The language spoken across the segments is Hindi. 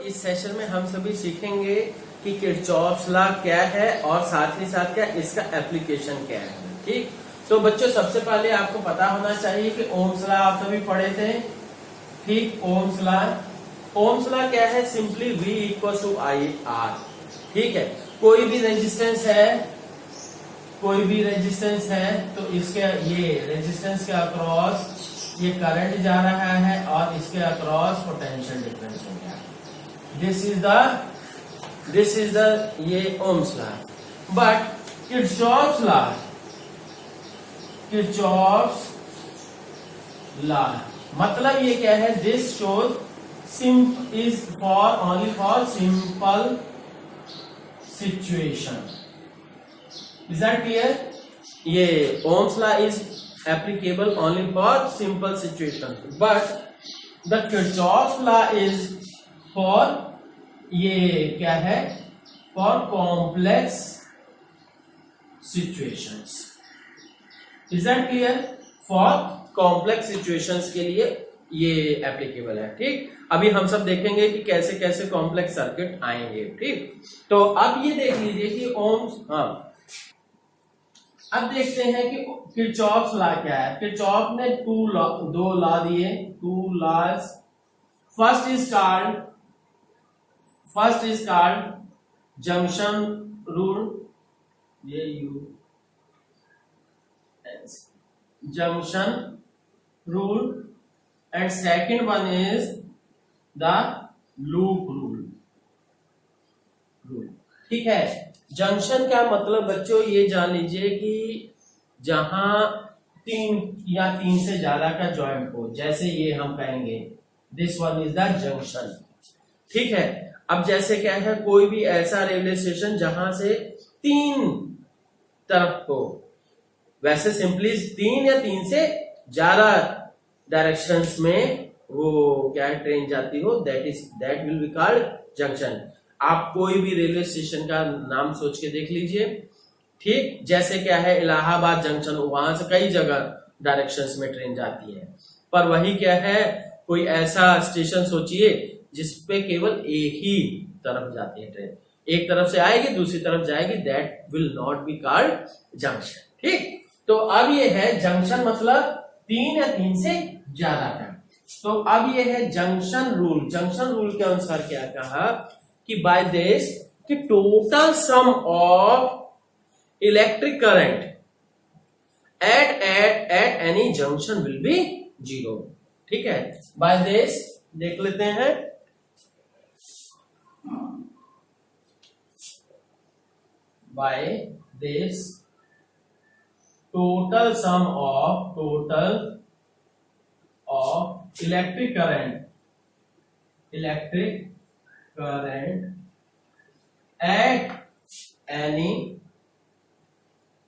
इस सेशन में हम सभी सीखेंगे कि किरचॉफ्स लॉ क्या है और साथ ही साथ क्या इसका एप्लीकेशन क्या है। ठीक, तो बच्चों सबसे पहले आपको पता होना चाहिए कि ओम्स लॉ आप सभी पढ़े थे। ठीक, ओम्स लॉ क्या है? Simply V equal to I R. ठीक है, कोई भी रेजिस्टेंस है तो इसके ये रेजिस्टेंस के अक्रॉस ये करंट जा रहा है और इसके अक्रॉस पोटेंशियल डिफरेंस हो गया। दिस इज द ये Ohm's law. But Kirchhoff's law मतलब ये क्या है? This shows is for only for simple situation. Is that clear? ये Ohm's law is applicable only for simple situation, but the Kirchhoff's law is for ये क्या है? For complex situations. Is that clear? For complex situations के लिए ये applicable है। ठीक, अभी हम सब देखेंगे कि कैसे कैसे कॉम्प्लेक्स सर्किट आएंगे। ठीक, तो अब ये देख लीजिए कि ओम्स अब देखते हैं कि किरचॉफ्स लॉ क्या है। किरचॉफ ने दो लॉ दिए, two laws. First is called junction rule, ये junction rule, and second one is the loop rule. ठीक है, जंक्शन का मतलब बच्चों ये जान लीजिए कि जहां तीन या तीन से ज्यादा का जॉइंट हो, जैसे ये हम कहेंगे this one is the junction. ठीक है, अब जैसे क्या है, कोई भी ऐसा रेलवे स्टेशन जहां से तीन तरफ को, वैसे सिंपली तीन या तीन से ज्यादा डायरेक्शंस में वो क्या है ट्रेन जाती हो, that will be called junction. आप कोई भी रेलवे स्टेशन का नाम सोच के देख लीजिए। ठीक, जैसे क्या है इलाहाबाद जंक्शन, वहां से कई जगह डायरेक्शंस में ट्रेन जाती है, पर वही क्या है कोई ऐसा स्टेशन सोचिए जिसपे केवल एक ही तरफ जाती है ट्रेन, एक तरफ से आएगी दूसरी तरफ जाएगी, that will not be called junction. ठीक, तो अब ये है जंक्शन मतलब तीन या तीन से ज्यादा का। तो अब ये है जंक्शन रूल। जंक्शन रूल के अनुसार क्या कहा कि बाय दिस कि total sum of electric current at any junction will be zero. ठीक है, बाय दिस देख लेते हैं। By this total sum of electric current at any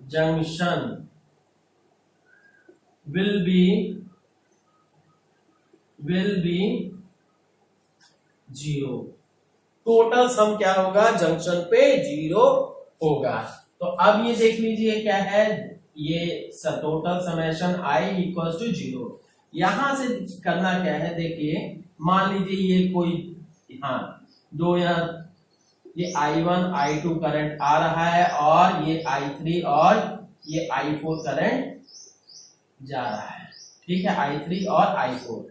junction will be zero. Total sum क्या होगा? जंक्शन पे जीरो होगा। तो अब ये देख लीजिए क्या है, ये total summation i equals to zero. यहां से करना क्या है, देखिए मान लीजिए ये कोई दो या ये I1 I2 करंट आ रहा है और ये I3 और ये I4 करंट जा रहा है। ठीक है, I3 और I4।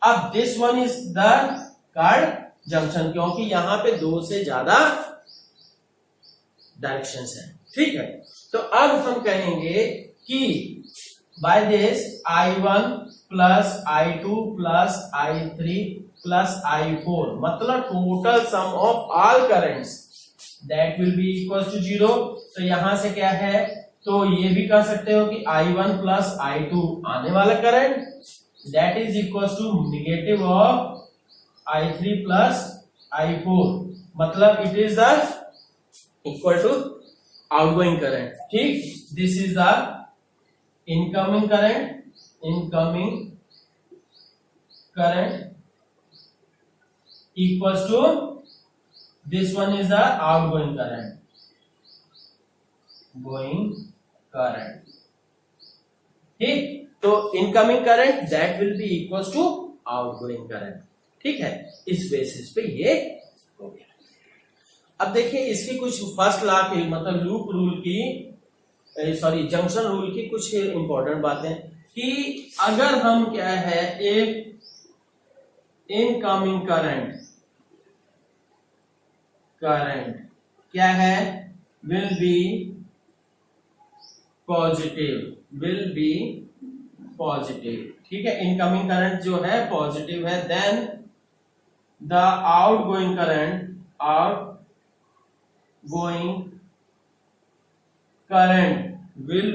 अब this one is the called junction, क्योंकि यहां पे दो से ज्यादा डायरेक्शंस हैं। ठीक है, तो अब हम कहेंगे कि by this I1 plus I2 plus I3 plus I4 मतलब total sum of all currents that will be equal to zero. तो यहां से क्या है, तो ये भी कह सकते हो कि I1 प्लस I2 आने वाला current that is equal to negative of I3 plus I4 मतलब it is the equal to outgoing current. ठीक, this is the incoming current equals to this one is the outgoing current। ठीक, तो incoming current that will be equals to outgoing current. ठीक है, इस बेसिस पे ये हो गया। अब देखिए इसकी कुछ फर्स्ट लॉ की मतलब लूप रूल की सॉरी जंक्शन रूल की कुछ इंपॉर्टेंट बातें कि अगर हम क्या है एक इनकमिंग करंट क्या है विल बी पॉजिटिव, ठीक है, इनकमिंग करंट जो है पॉजिटिव है, then the outgoing current will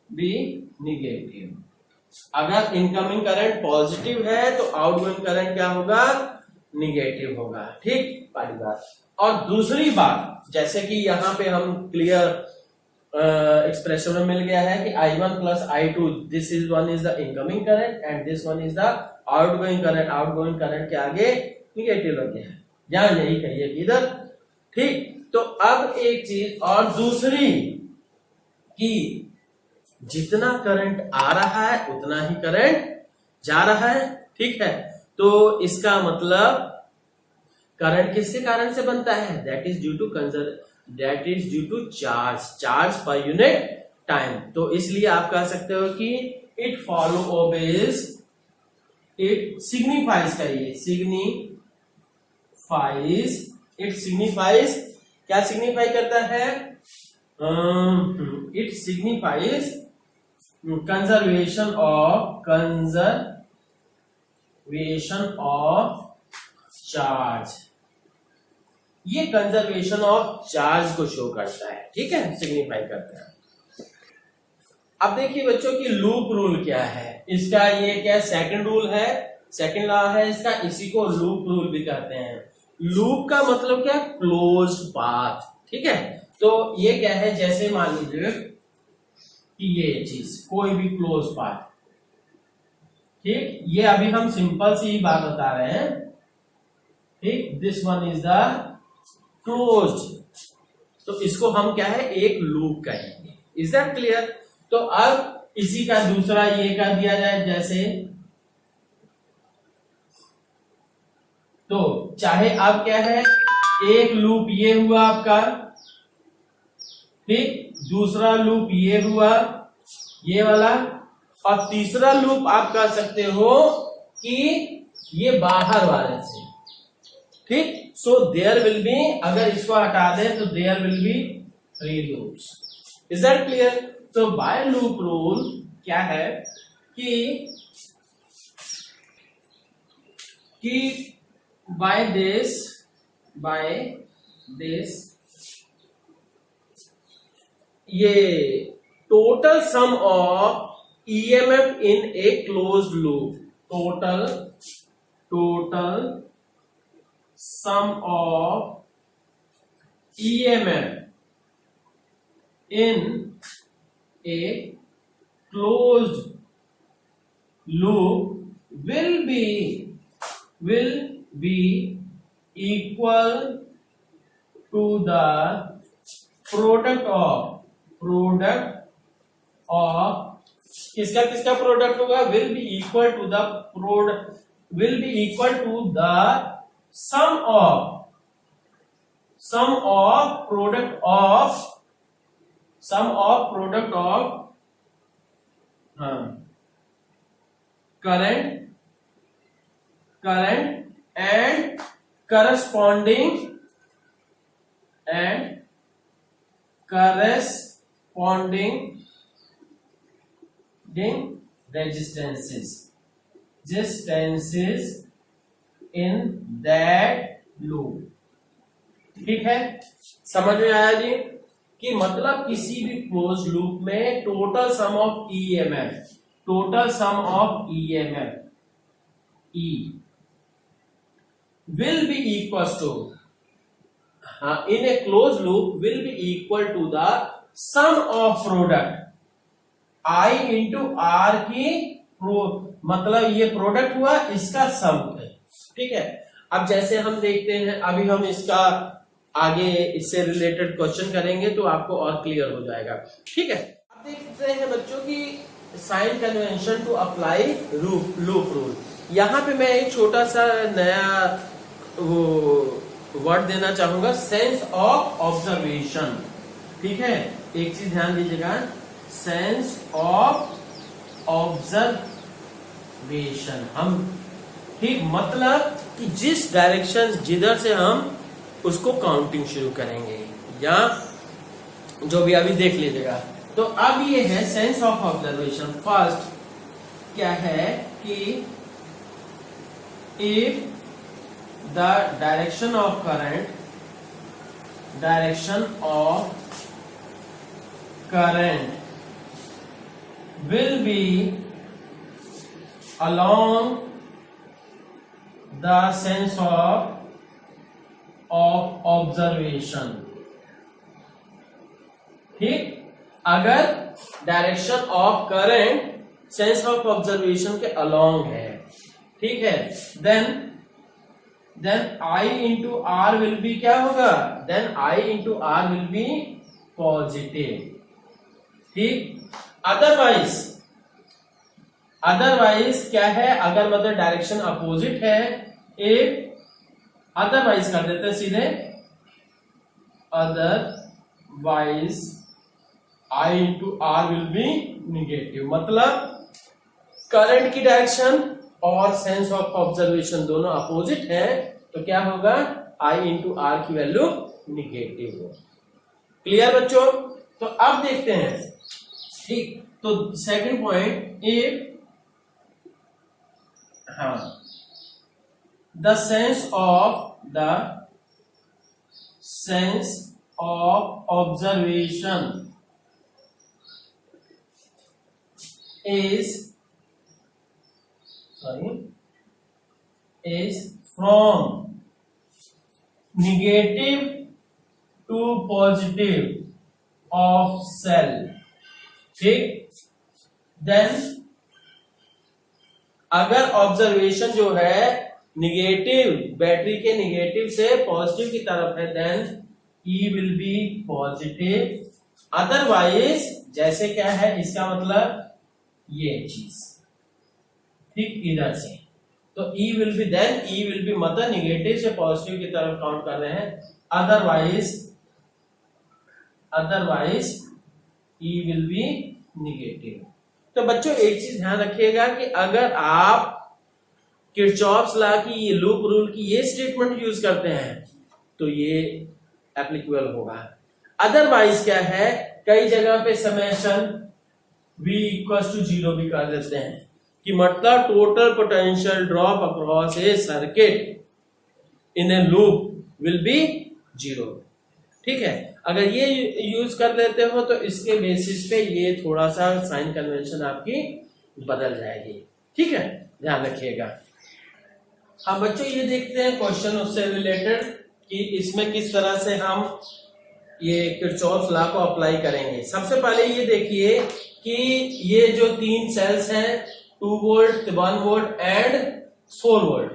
be negative. अगर इनकमिंग करंट पॉजिटिव है तो आउटगोइंग करंट क्या होगा, निगेटिव होगा, ठीक, पहली बात। और दूसरी बात, जैसे कि यहाँ पे हम क्लियर एक्सप्रेशन में मिल गया है कि I1 plus I2 this is one is the incoming current and this one is the outgoing current के आगे निगेटिव लग गया है, या यही कहिए इधर, ठीक। तो अब एक चीज और दूसरी कि जितना करंट आ रहा है उतना ही करंट जा रहा है, ठीक है। तो इसका मतलब करंट किसके कारण से बनता है, that is due to charge per unit time. तो इसलिए आप कह सकते हो कि इट सिग्निफाइज क्या सिग्निफाई करता है, it signifies conservation of charge, ये कंजर्वेशन ऑफ चार्ज को शो करता है, ठीक है, सिग्निफाई करता है। अब देखिए बच्चों की लूप रूल क्या है, इसका ये क्या सेकंड रूल है, सेकंड लॉ है इसका, इसी को लूप रूल भी कहते हैं। लूप का मतलब क्या, क्लोज्ड पाथ, ठीक है। तो ये क्या है, जैसे मान लीजिए कि ये चीज कोई भी क्लोज पाथ, ठीक, ये अभी हम सिंपल सी बात बता रहे हैं, ठीक, this one is the closed, तो इसको हम क्या है एक लूप कहेंगे, इज दैट क्लियर। तो अब इसी का दूसरा ये कर दिया जाए, जैसे तो चाहे अब क्या है एक लूप ये हुआ आपका, ठीक, दूसरा लूप ये हुआ ये वाला, और तीसरा लूप आप कह सकते हो कि ये बाहर वाले से, ठीक। सो देयर विल बी, अगर इसको हटा दें तो there will be 3 loops, is that clear. तो बाय लूप रूल क्या है कि बाय दिस ये total sum of EMF in a closed loop, total sum of EMF in a closed loop will be equal to the product of किसका प्रोडक्ट होगा, will be equal to the sum of product of current and corresponding resistances in that loop, ठीक है। समझ में आया जी कि मतलब किसी भी क्लोज लूप में total sum of EMF E will be equals to in a closed loop will be equal to the sum of product I into R की मतलब ये प्रोडक्ट हुआ इसका सम है, ठीक है। अब जैसे हम देखते हैं, अभी हम इसका आगे इससे रिलेटेड क्वेश्चन करेंगे तो आपको और क्लियर हो जाएगा, ठीक है। अब देखते हैं बच्चों की sign convention to apply loop rule. यहाँ पे मैं एक छोटा सा नया वो वर्ड देना चाहूंगा, सेंस ऑफ ऑब्जर्वेशन। ठीक है, एक चीज ध्यान दीजिएगा, सेंस ऑफ ऑब्जर्वेशन। हम ठीक मतलब कि जिस डायरेक्शन जिधर से हम उसको काउंटिंग शुरू करेंगे, या जो भी अभी देख लीजिएगा। तो अब ये है सेंस ऑफ ऑब्जर्वेशन। फर्स्ट क्या है कि if the direction of current will be along the sense of observation। ठीक, अगर direction of current sense of observation के अलोंग है, ठीक है, then I into R will be क्या होगा, then I into R will be positive. ठीक, अदरवाइज क्या है, अगर मतलब डायरेक्शन अपोजिट है, एक अदरवाइज कर देते हैं सीधे, otherwise I into R will be negative. मतलब करंट की डायरेक्शन और सेंस ऑफ ऑब्जर्वेशन दोनों अपोजिट है, तो क्या होगा, I इंटू आर की वैल्यू निगेटिव हो। क्लियर बच्चों? तो अब देखते हैं। ठीक, तो second point, if the sense of observation is from negative to positive of cell। ठीक, देन अगर ऑब्जर्वेशन जो है निगेटिव, बैटरी के निगेटिव से पॉजिटिव की तरफ है, then E will be positive. Otherwise जैसे क्या है, इसका मतलब ये चीज, ठीक, इधर से, तो E will be, then E will be मतलब निगेटिव से पॉजिटिव की तरफ काउंट कर रहे हैं, otherwise E will be negative. तो बच्चों एक चीज ध्यान रखिएगा कि अगर आप किरचॉफ्स लॉ की, ये लूप रूल की ये स्टेटमेंट यूज करते हैं तो ये एप्लीकेबल होगा। अदरवाइज क्या है, कई जगह पे समेशन V इक्वल्स टू 0 भी कर देते हैं, कि मतलब total potential drop across A circuit in A loop will be 0। ठीक है, अगर ये यूज कर लेते हो तो इसके बेसिस पे ये थोड़ा सा साइन कन्वेंशन आपकी बदल जाएगी। ठीक है, ध्यान रखिएगा। अब बच्चों ये देखते हैं क्वेश्चन उससे रिलेटेड कि इसमें किस तरह से हम ये किरचॉफ्स लॉ को अप्लाई करेंगे। सबसे पहले ये देखिए कि ये जो तीन सेल्स हैं, 2 वोल्ट, 1 वोल्ट एंड 4 वोल्ट,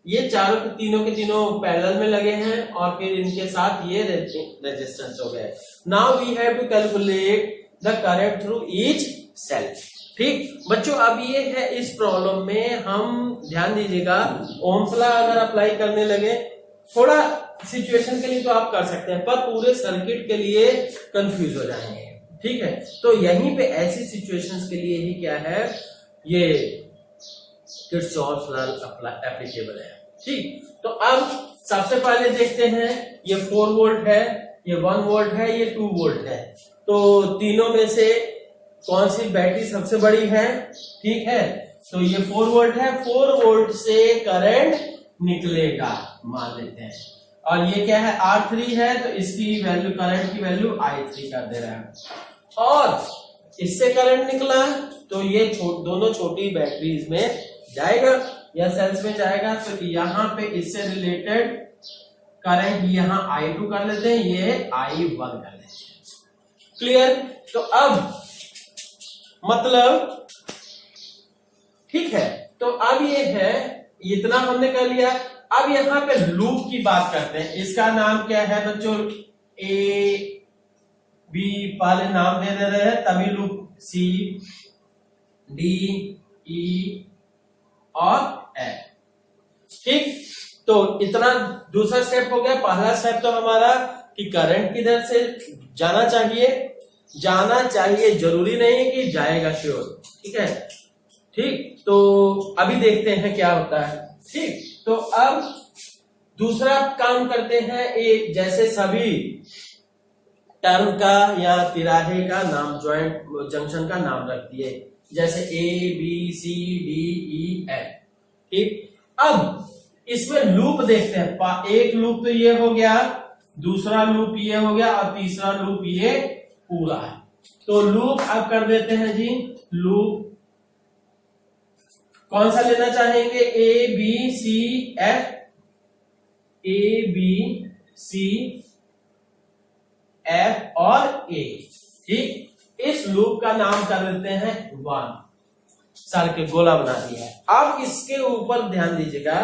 ये चारों के तीनों पैरेलल में लगे हैं और फिर इनके साथ ये रेजिस्टेंस हो गए। Now we have to calculate the current through each cell. ठीक बच्चों, अब ये है इस प्रॉब्लम में हम ध्यान दीजिएगा, ओम्स लॉ अगर अप्लाई करने लगे, थोड़ा सिचुएशन के लिए तो आप कर सकते हैं, पर पूरे सर्किट के लिए कंफ्यूज हो जाएंगे। ठीक है, तो यहीं पे ऐसी सिचुएशंस के लिए ही क्या है, ये किरचॉफ्स लॉ एप्लीकेबल है। ठीक, तो अब सबसे पहले देखते हैं, ये 4 वोल्ट है, ये 1 वोल्ट है, ये 2 वोल्ट है, तो तीनों में से कौन सी बैटरी सबसे बड़ी है? ठीक है, तो ये 4 वोल्ट है, 4 वोल्ट से करंट निकलेगा मान लेते हैं, और ये क्या है, R3 है, तो इसकी वैल्यू, करंट की वैल्यू I3 कर दे रहा है, और इससे करंट निकला तो ये दोनों छोटी बैटरीज में जाएगा या सेल्स में जाएगा, तो यहाँ पे इससे रिलेटेड करंट यहाँ I2 कर लेते हैं, ये I1 कर लेते हैं। क्लियर? तो अब मतलब ठीक है, तो अब ये है, इतना हमने कर लिया। अब यहाँ पे लूप की बात करते हैं, इसका नाम क्या है बच्चों? A B पहले नाम दे रहे हैं, तभी लूप C D E और F। ठीक, तो इतना दूसरा स्टेप हो गया। पहला स्टेप तो हमारा कि करंट किधर से जाना चाहिए, जरूरी नहीं है कि जाएगा श्योर, ठीक है। ठीक, तो अभी देखते हैं क्या होता है। ठीक, तो अब दूसरा काम करते हैं, एक जैसे सभी टर्म का या तिराहे का नाम, जॉइंट जंक्शन का नाम रख दिए, जैसे A B C D E F। ठीक, अब इसमें लूप देखते हैं। एक लूप तो ये हो गया, दूसरा लूप ये हो गया और तीसरा लूप ये पूरा है। तो लूप अब कर देते हैं जी। लूप कौन सा लेना चाहेंगे? A B C F, A B C F और A। ठीक, इस लूप का नाम कर देते हैं 1। सर्किल गोला बना दिया है। अब इसके ऊपर ध्यान दीजिएगा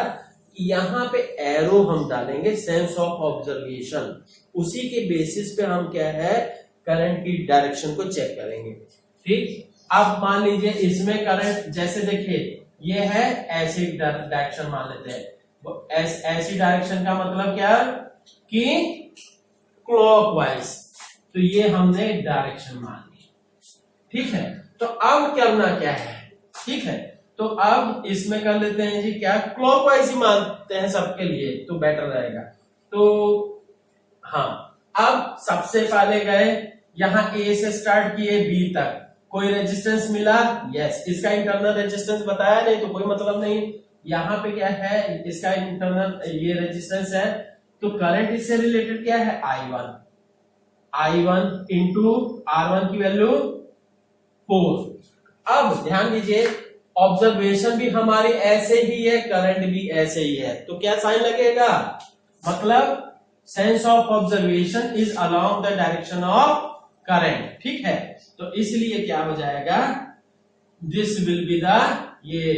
कि यहां पे एरो हम डालेंगे, सेंस ऑफ ऑब्जर्वेशन। उसी के बेसिस पे हम क्या है, करंट की डायरेक्शन को चेक करेंगे। ठीक, अब मान लीजिए इसमें करंट, जैसे देखिए ये है ऐसी डायरेक्शन मान लेते हैं। ऐसी डायरेक्शन का मतलब क्या कि क्लॉकवाइज, तो ये हमने डायरेक्शन मान ली। ठीक है, तो अब करना क्या है? ठीक है, तो अब इसमें कर लेते हैं जी क्या, क्लॉकवाइज ही मानते हैं सबके लिए तो बेटर रहेगा। तो हाँ, अब सबसे पहले गए यहां A से स्टार्ट किए B तक, कोई रेजिस्टेंस मिला? यस। इसका इंटरनल रेजिस्टेंस बताया नहीं तो कोई मतलब नहीं। यहाँ पे क्या है, इसका इंटरनल ये रेजिस्टेंस है, तो करंट इससे रिलेटेड क्या है? I1 इंटू R1 की वैल्यू 4। अब ध्यान दीजिए, ऑब्जर्वेशन भी हमारी ऐसे ही है, करंट भी ऐसे ही है, तो क्या साइन लगेगा? मतलब sense of observation is along the direction of current. ठीक है, तो इसलिए क्या हो जाएगा, दिस विल बी द ये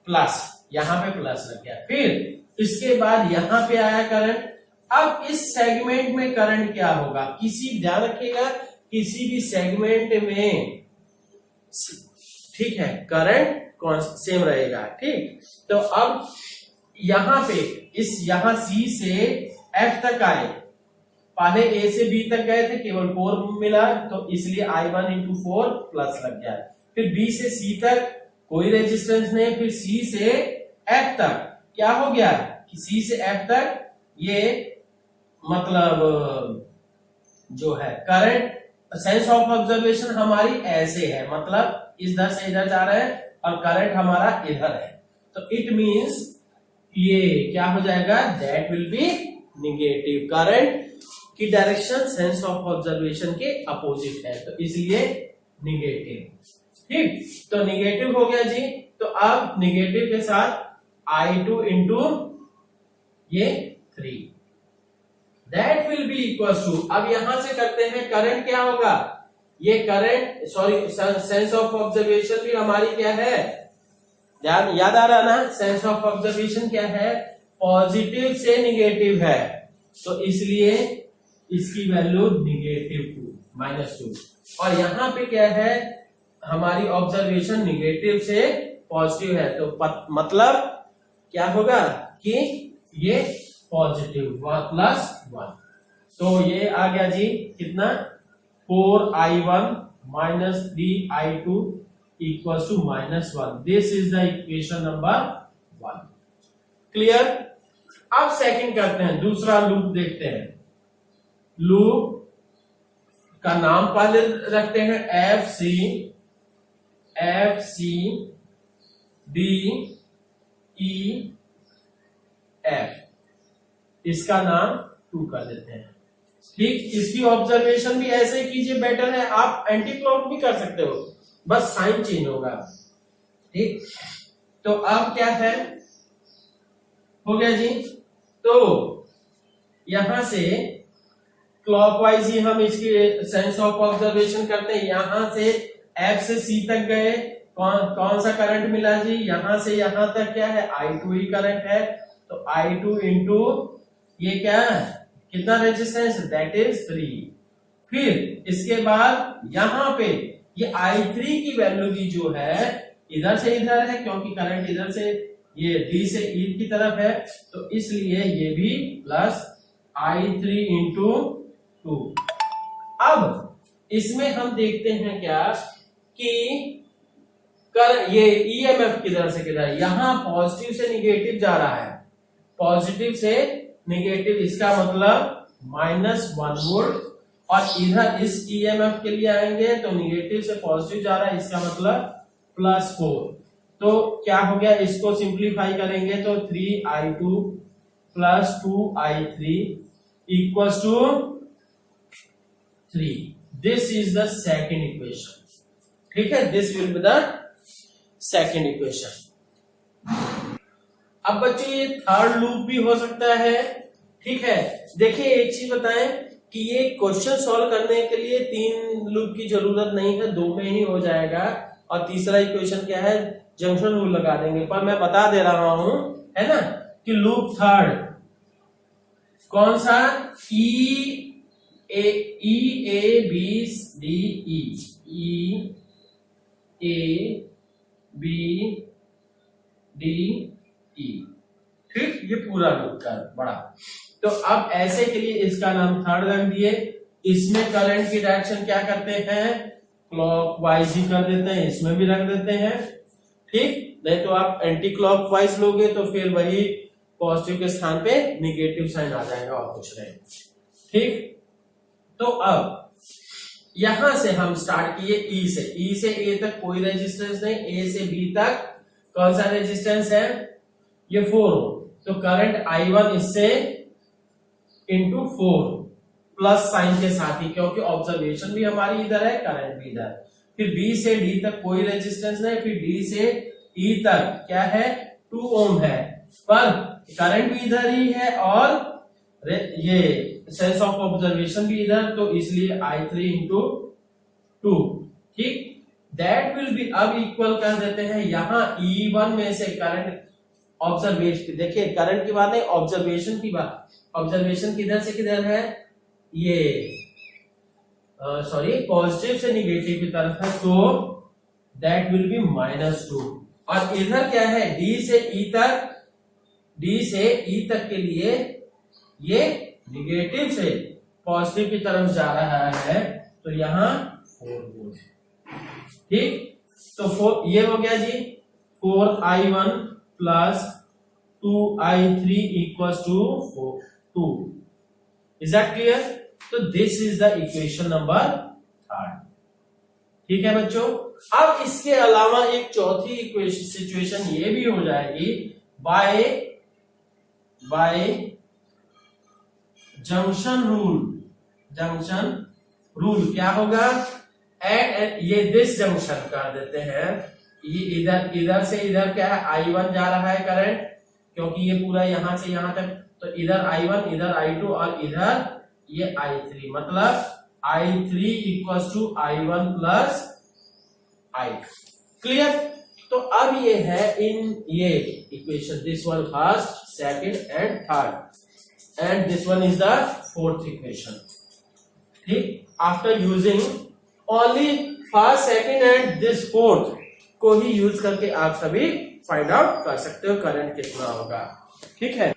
प्लस, यहां पे प्लस लग गया। फिर इसके बाद यहां पे आया करंट। अब इस सेगमेंट में करंट क्या होगा, ध्यान रखिएगा, किसी भी सेगमेंट में, ठीक है, करंट सेम रहेगा। ठीक, तो अब यहां पे यहां C से F तक आए, पहले A से B तक गए थे, केवल 4 मिला, तो इसलिए I1 इंटू 4 प्लस लग गया। फिर B से C तक कोई रेजिस्टेंस नहीं, फिर C से F तक क्या हो गया कि C से F तक ये मतलब जो है करंट, सेंस ऑफ ऑब्जर्वेशन हमारी ऐसे है, मतलब इधर से इधर जा रहा है और करंट हमारा इधर है, तो इट मींस ये क्या हो जाएगा, that will be negative. Current की डायरेक्शन सेंस ऑफ ऑब्जर्वेशन के अपोजिट है, तो इसलिए निगेटिव। ठीक, तो निगेटिव हो गया जी। तो अब निगेटिव के साथ I2 इंटू ये 3, that will be equal to, अब यहां से करते हैं करंट क्या होगा, ये करंट सेंस ऑफ ऑब्जर्वेशन भी हमारी क्या है, ध्यान याद आ रहा ना, सेंस ऑफ ऑब्जर्वेशन क्या है, पॉजिटिव से निगेटिव है, तो इसलिए इसकी वैल्यू -2 और यहां पे क्या है, हमारी ऑब्जर्वेशन निगेटिव से पॉजिटिव है, तो मतलब क्या होगा कि ये पॉजिटिव 1+1, तो ये आ गया जी कितना, 4I1 -3I2 equals to -1। This is the equation number 1। Clear. अब सेकंड करते हैं, दूसरा लूप देखते हैं। लूप का नाम पहले रखते हैं FC DEF, इसका नाम 2 कर देते हैं। ठीक, इसकी ऑब्जर्वेशन भी ऐसे कीजिए, बेटर है, आप एंटी क्लॉक भी कर सकते हो, बस साइन चेंज होगा। ठीक, तो अब क्या है, हो गया जी। तो यहां से क्लॉकवाइज ही हम इसकी सेंस ऑफ ऑब्जर्वेशन करते हैं। यहां से F से C तक गए, कौन सा करंट मिला जी, यहां से यहां तक क्या है, I2 ही करंट है, तो I2 इंटू ये क्या है, कितना रेजिस्टेंस, दैट इज 3। फिर इसके बाद यहां पे ये I3 की वैल्यू भी जो है इधर से इधर है, क्योंकि करंट इधर से ये D से E की तरफ है, तो इसलिए ये भी प्लस I3 इंटू 2। अब इसमें हम देखते हैं क्या कि कर ये ईएमएफ किधर से किधर, यहां पॉजिटिव से निगेटिव जा रहा है, पॉजिटिव से निगेटिव, इसका मतलब -1 वोल्ट, और इधर इस ईएमएफ के लिए आएंगे तो निगेटिव से पॉजिटिव जा रहा है, इसका मतलब +4। तो क्या हो गया, इसको सिंप्लीफाई करेंगे तो 3I2 + 2I3 equals to 3। This is the second equation. ठीक है, this will be the second equation. अब बच्चों ये थर्ड लूप भी हो सकता है। ठीक है, देखिए एक चीज बताएं कि ये क्वेश्चन सॉल्व करने के लिए 3 लूप की जरूरत नहीं है, 2 में ही हो जाएगा। और तीसरा इक्वेशन क्या है, जंक्शन रूल लगा देंगे। पर मैं बता दे रहा हूं, है ना, कि लूप थर्ड कौन सा, E A B D E। ठीक, ये पूरा लूप का बड़ा। तो अब ऐसे के लिए इसका नाम थर्ड रख दिए। इसमें करंट की डायरेक्शन क्या करते हैं, क्लॉकवाइज ही कर देते हैं, इसमें भी रख देते हैं। ठीक, नहीं तो आप एंटी क्लॉकवाइज लोगे तो फिर वही पॉजिटिव के स्थान पे निगेटिव साइन आ जाएगा और कुछ नहीं। ठीक, तो अब यहां से हम स्टार्ट किए ई से ए तक कोई रेजिस्टेंस नहीं, ए से बी तक कौन सा रेजिस्टेंस है, ये 4 ओम। तो करंट I1 इससे इंटू 4 प्लस साइन के साथ ही, क्योंकि ऑब्जर्वेशन भी हमारी इधर है, करंट भी इधर। फिर B से D तक कोई रेजिस्टेंस नहीं, फिर D से E तक क्या है, 2 ओम है, पर करंट भी इधर ही है और ये सेंस ऑफ ऑब्जर्वेशन भी इधर, तो इसलिए I3 इंटू 2। ठीक, दैट विल बी, अब इक्वल कर देते हैं यहां E1 में से करंट ऑब्जर्वेशन, देखिए करंट की बात नहीं, ऑब्जर्वेशन की बात। ऑब्जर्वेशन किधर से किधर है, ये सॉरी पॉजिटिव से निगेटिव की तरफ है, तो दैट विल बी -2। और इधर क्या है, D से E तक के लिए ये निगेटिव से पॉजिटिव की तरफ जा रहा है, तो यहां 4 वोल्ट। ठीक, तो ये हो गया जी 4I1 + 2I3 equals to 2। Is that clear? तो this is the equation number 3। ठीक है बच्चों, अब इसके अलावा एक चौथी इक्वेशन सिचुएशन ये भी हो जाएगी बाय जंक्शन रूल क्या होगा, ये दिस जंक्शन कर देते हैं, ये इधर से इधर क्या है, I1 जा रहा है करंट, क्योंकि ये पूरा यहां से यहां तक, तो इधर I1 इधर I2 और इधर ये I3, मतलब I3 equals to I1 plus I2। Clear? तो अब ये है इन ये equation, this one first, second and third, and this one is the fourth equation. ठीक, after using only first, second and this fourth को ही यूज करके आप सभी फाइंड आउट कर सकते हो करंट कितना होगा। ठीक है,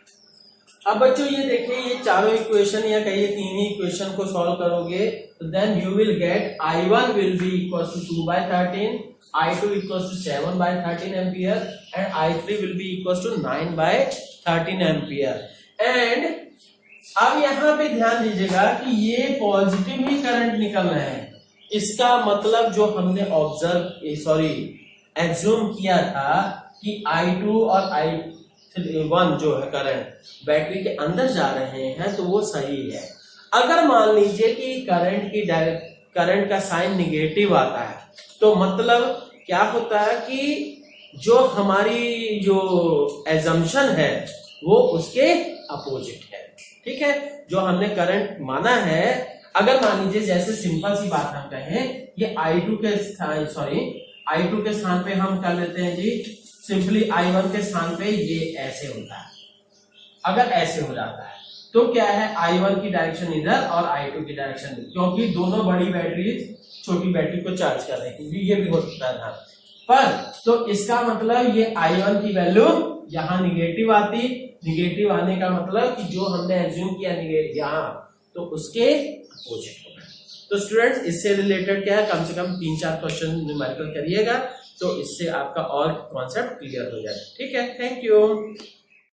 अब बच्चों ये देखिए, ये चारों इक्वेशन या कहिए 3 ही इक्वेशन को सॉल्व करोगे तो then you will get I1 will be equals to 2/13, I2 equals to 7/13 ampere and I3 will be equals to 9/13 ampere. And अब यहां पे ध्यान दीजिएगा कि ये पॉजिटिव ही करंट निकल रहे हैं, इसका मतलब जो हमने एज्यूम किया था कि I2 और I1 जो है करंट बैटरी के अंदर जा रहे हैं, तो वो सही है। अगर मान लीजिए कि करंट का साइन निगेटिव आता है, तो मतलब क्या होता है कि जो हमारी जो एजम्पशन है वो उसके अपोजिट है। ठीक है, जो हमने करंट माना है, अगर मान लीजिए जैसे सिंपल सी बात हम कहें, ये I2 के स्थान पे हम कर लेते हैं जी, सिंपली I1 के स्थान पे ये ऐसे होता है। अगर ऐसे हो जाता है तो क्या है, I1 की डायरेक्शन इधर और I2 की डायरेक्शन इधर, क्योंकि दोनों बड़ी बैटरी छोटी बैटरी को चार्ज कर रही है, ये भी हो सकता है। पर, तो इसका मतलब ये I1 की वैल्यू यहाँ निगेटिव आती, निगेटिव आने का मतलब कि जो हमने एज्यूम किया निगेटिव यहाँ, तो उसके अपोजिट होगा। तो स्टूडेंट्स इससे रिलेटेड क्या है, कम से कम 3-4 क्वेश्चन न्यूमेरिकल करिएगा, तो इससे आपका और कॉन्सेप्ट क्लियर हो जाए। ठीक है, थैंक यू।